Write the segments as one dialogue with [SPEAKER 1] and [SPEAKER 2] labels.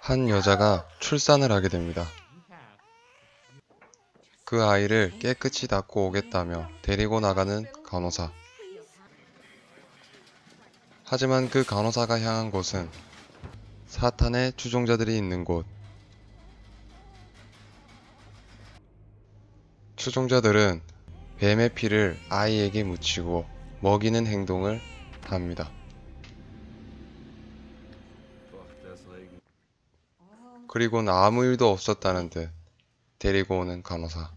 [SPEAKER 1] 한 여자가 출산을 하게 됩니다. 그 아이를 깨끗이 닦고 오겠다며 데리고 나가는 간호사. 하지만 그 간호사가 향한 곳은 사탄의 추종자들이 있는 곳. 추종자들은 뱀의 피를 아이에게 묻히고 먹이는 행동을 합니다. 그리고는 아무 일도 없었다는 듯 데리고 오는 간호사.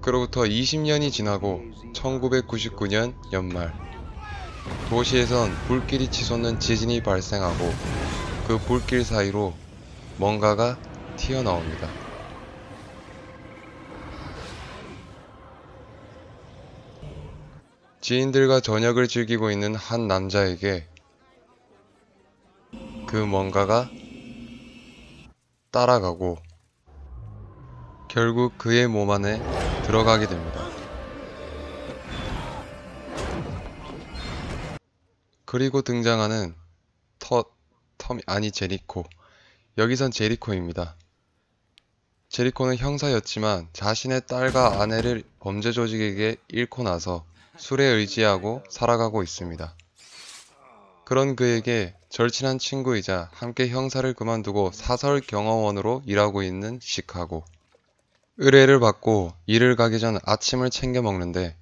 [SPEAKER 1] 그로부터 20년이 지나고 1999년 연말, 도시에선 불길이 치솟는 지진이 발생하고 그 불길 사이로 뭔가가 튀어나옵니다. 지인들과 저녁을 즐기고 있는 한 남자에게 그 뭔가가 따라가고 결국 그의 몸 안에 들어가게 됩니다. 그리고 등장하는 제리코. 여기선 제리코입니다. 제리코는 형사였지만 자신의 딸과 아내를 범죄 조직에게 잃고 나서 술에 의지하고 살아가고 있습니다. 그런 그에게 절친한 친구이자 함께 형사를 그만두고 사설 경호원으로 일하고 있는 시카고. 의뢰를 받고 일을 가기 전 아침을 챙겨 먹는데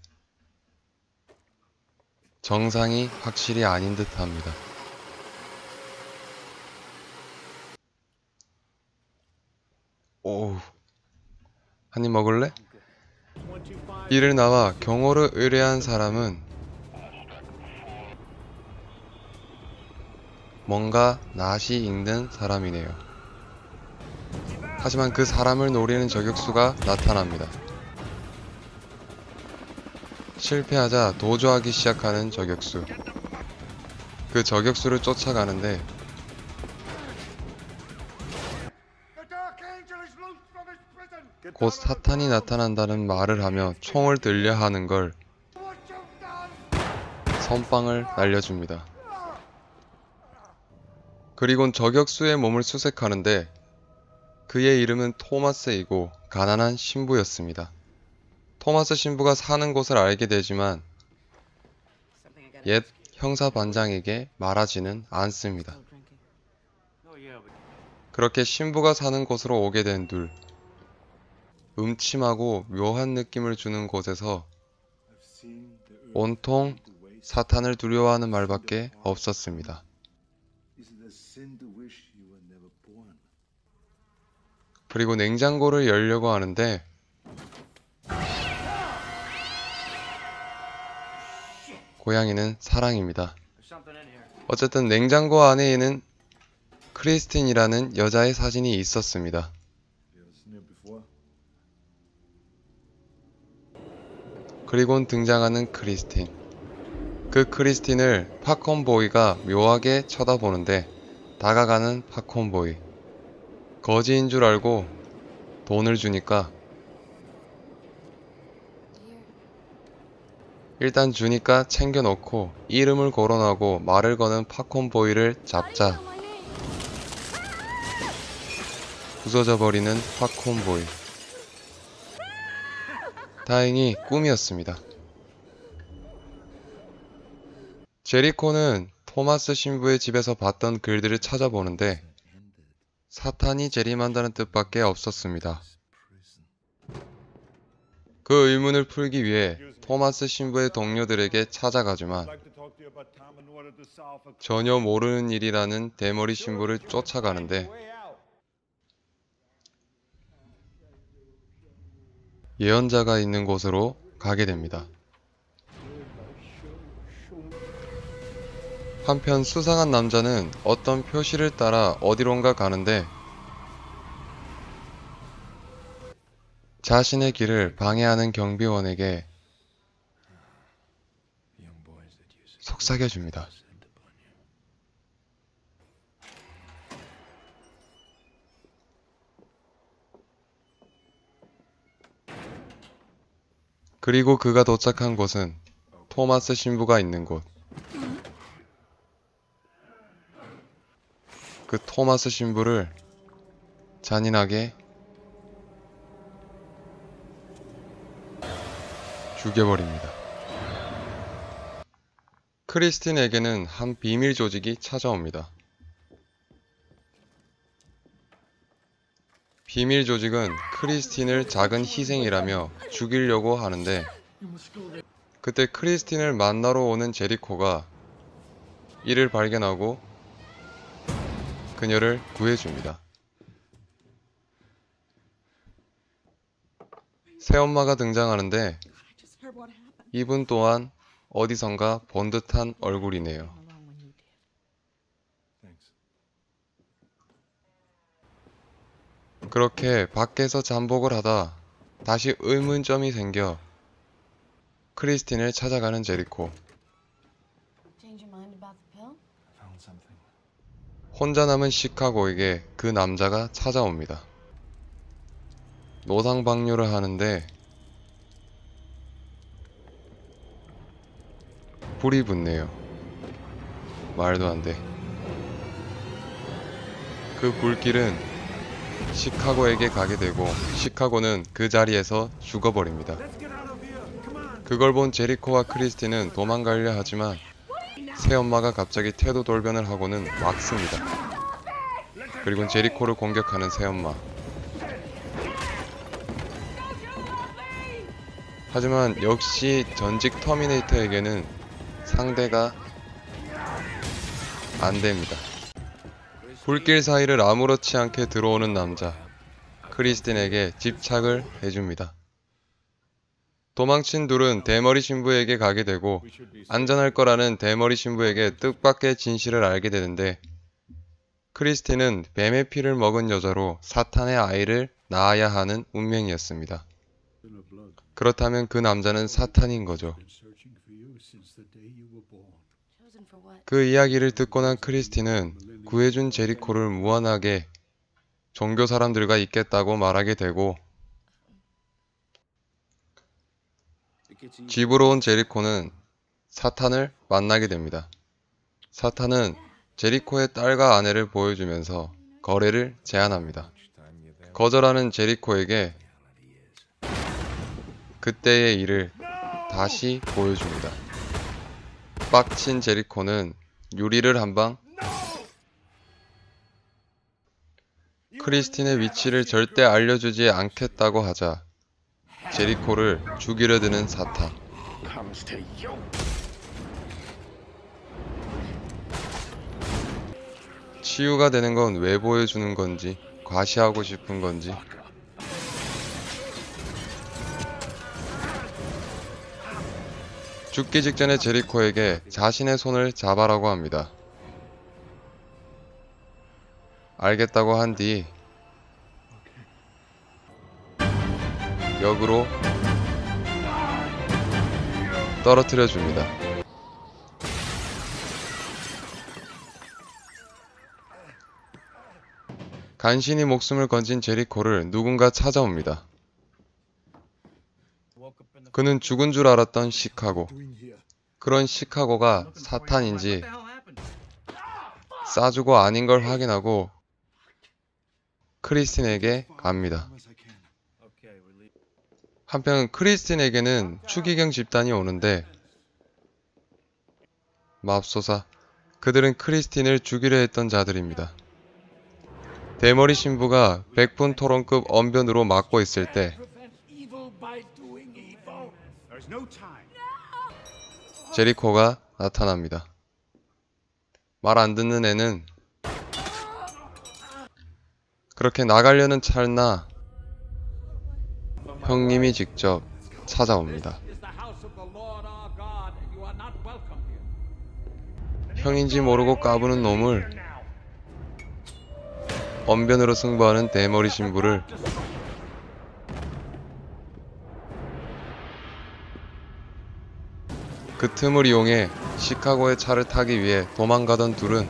[SPEAKER 1] 정상이 확실히 아닌 듯 합니다. 오우, 한입 먹을래? 이를 나와 경호를 의뢰한 사람은 뭔가 낯이 익는 사람이네요. 하지만 그 사람을 노리는 저격수가 나타납니다. 실패하자 도주하기 시작하는 저격수. 그 저격수를 쫓아가는데 곧 사탄이 나타난다는 말을 하며 총을 들려 하는 걸 선빵을 날려줍니다. 그리곤 저격수의 몸을 수색하는데 그의 이름은 토마스이고 가난한 신부였습니다. 토마스 신부가 사는 곳을 알게 되지만 옛 형사 반장에게 말하지는 않습니다. 그렇게 신부가 사는 곳으로 오게 된 둘. 음침하고 묘한 느낌을 주는 곳에서 온통 사탄을 두려워하는 말밖에 없었습니다. 그리고 냉장고를 열려고 하는데 고양이는 사랑입니다. 어쨌든 냉장고 안에는 크리스틴이라는 여자의 사진이 있었습니다. 그리곤 등장하는 크리스틴. 그 크리스틴을 팝콘보이가 묘하게 쳐다보는데 다가가는 팝콘보이. 거지인 줄 알고 돈을 주니까 일단 주니까 챙겨놓고 이름을 거론하고 말을 거는 팝콘보이를 잡자 부서져 버리는 팝콘보이. 다행히 꿈이었습니다. 제리코는 토마스 신부의 집에서 봤던 글들을 찾아보는데 사탄이 재림한다는 뜻밖에 없었습니다. 그 의문을 풀기 위해 토마스 신부의 동료들에게 찾아가지만 전혀 모르는 일이라는 대머리 신부를 쫓아가는데 예언자가 있는 곳으로 가게 됩니다. 한편 수상한 남자는 어떤 표시를 따라 어디론가 가는데 자신의 길을 방해하는 경비원에게 속삭여줍니다. 그리고 그가 도착한 곳은 토마스 신부가 있는 곳. 그 토마스 신부를 잔인하게 죽여버립니다. 크리스틴에게는 한 비밀 조직이 찾아옵니다. 비밀 조직은 크리스틴을 작은 희생이라며 죽이려고 하는데, 그때 크리스틴을 만나러 오는 제리코가 이를 발견하고 그녀를 구해줍니다. 새엄마가 등장하는데 이분 또한 어디선가 본 듯한 얼굴이네요. 그렇게 밖에서 잠복을 하다 다시 의문점이 생겨 크리스틴을 찾아가는 제리코. 혼자 남은 시카고에게 그 남자가 찾아옵니다. 노상방뇨를 하는데 불이 붙네요. 말도 안 돼. 그 불길은 시카고에게 가게 되고 시카고는 그 자리에서 죽어버립니다. 그걸 본 제리코와 크리스틴은 도망가려 하지만 새엄마가 갑자기 태도 돌변을 하고는 막습니다. 그리고 제리코를 공격하는 새엄마. 하지만 역시 전직 터미네이터에게는 상대가 안됩니다. 불길 사이를 아무렇지 않게 들어오는 남자 크리스틴에게 집착을 해줍니다. 도망친 둘은 대머리 신부에게 가게 되고 안전할 거라는 대머리 신부에게 뜻밖의 진실을 알게 되는데, 크리스틴은 뱀의 피를 먹은 여자로 사탄의 아이를 낳아야 하는 운명이었습니다. 그렇다면 그 남자는 사탄인 거죠. 그 이야기를 듣고 난 크리스틴은 구해준 제리코를 무한하게 종교 사람들과 있겠다고 말하게 되고, 집으로 온 제리코는 사탄을 만나게 됩니다. 사탄은 제리코의 딸과 아내를 보여주면서 거래를 제안합니다. 거절하는 제리코에게 그때의 일을 다시 보여줍니다. 빡친 제리코는 유리를 한 방, 크리스틴의 위치를 절대 알려주지 않겠다고 하자 제리코를 죽이려 드는 사탄. 치유가 되는 건 왜 보여주는 건지, 과시하고 싶은 건지. 죽기 직전에 제리코에게 자신의 손을 잡아라고 합니다. 알겠다고 한 뒤 역으로 떨어뜨려 줍니다. 간신히 목숨을 건진 제리코를 누군가 찾아옵니다. 그는 죽은 줄 알았던 시카고. 그런 시카고가 사탄인지 싸주고 아닌 걸 확인하고 크리스틴에게 갑니다. 한편 크리스틴에게는 추기경 집단이 오는데, 맙소사, 그들은 크리스틴을 죽이려 했던 자들입니다. 대머리 신부가 100분 토론급 언변으로 막고 있을 때 제리코가 나타납니다. 말 안 듣는 애는 그렇게 나가려는 찰나 형님이 직접 찾아옵니다. 형인지 모르고 까부는 놈을 언변으로 승부하는 대머리 신부를 그 틈을 이용해 시카고의 차를 타기 위해 도망가던 둘은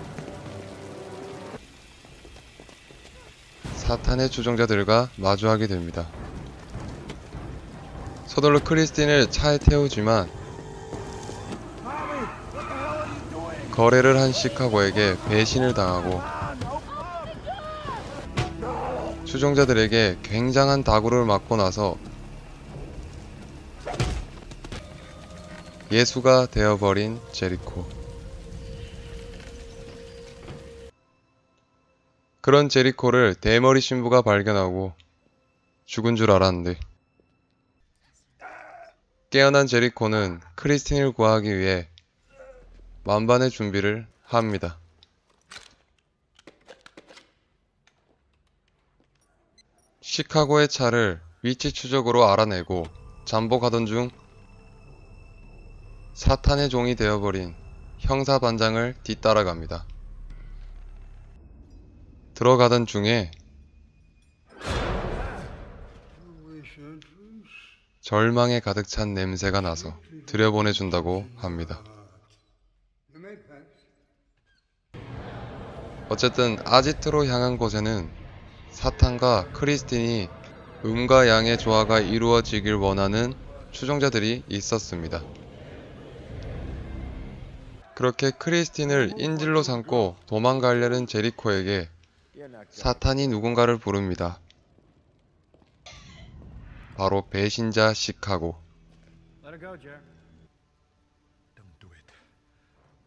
[SPEAKER 1] 사탄의 추종자들과 마주하게 됩니다. 서둘러 크리스틴을 차에 태우지만 거래를 한 시카고에게 배신을 당하고 추종자들에게 굉장한 다구를 맞고 나서 예수가 되어버린 제리코. 그런 제리코를 대머리 신부가 발견하고 죽은 줄 알았는데, 깨어난 제리코는 크리스틴을 구하기 위해 만반의 준비를 합니다. 시카고의 차를 위치 추적으로 알아내고 잠복하던 중 사탄의 종이 되어버린 형사반장을 뒤따라갑니다. 들어가던 중에 절망에 가득 찬 냄새가 나서 들여보내준다고 합니다. 어쨌든 아지트로 향한 곳에는 사탄과 크리스틴이 음과 양의 조화가 이루어지길 원하는 추종자들이 있었습니다. 그렇게 크리스틴을 인질로 삼고 도망가려는 제리코에게 사탄이 누군가를 부릅니다. 바로 배신자 시카고.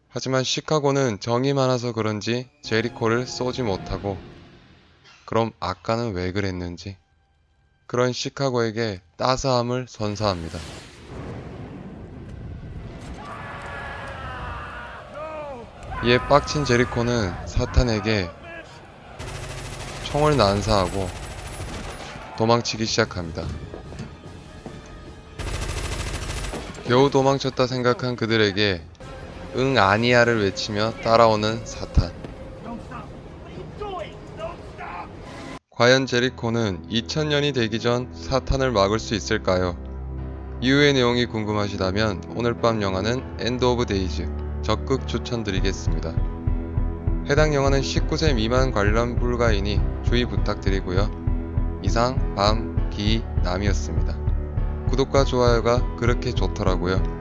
[SPEAKER 1] 하지만 시카고는 정이 많아서 그런지 제리코를 쏘지 못하고, 그럼 아까는 왜 그랬는지 그런 시카고에게 따스함을 선사합니다. 이에 빡친 제리코는 사탄에게 총을 난사하고 도망치기 시작합니다. 겨우 도망쳤다 생각한 그들에게 응 아니야를 외치며 따라오는 사탄. 과연 제리코는 2000년이 되기 전 사탄을 막을 수 있을까요? 이후의 내용이 궁금하시다면 오늘 밤 영화는 엔드 오브 데이즈 적극 추천드리겠습니다. 해당 영화는 19세 미만 관람 불가이니 주의 부탁드리고요. 이상 밤, 기, 남이었습니다. 구독과 좋아요가 그렇게 좋더라고요.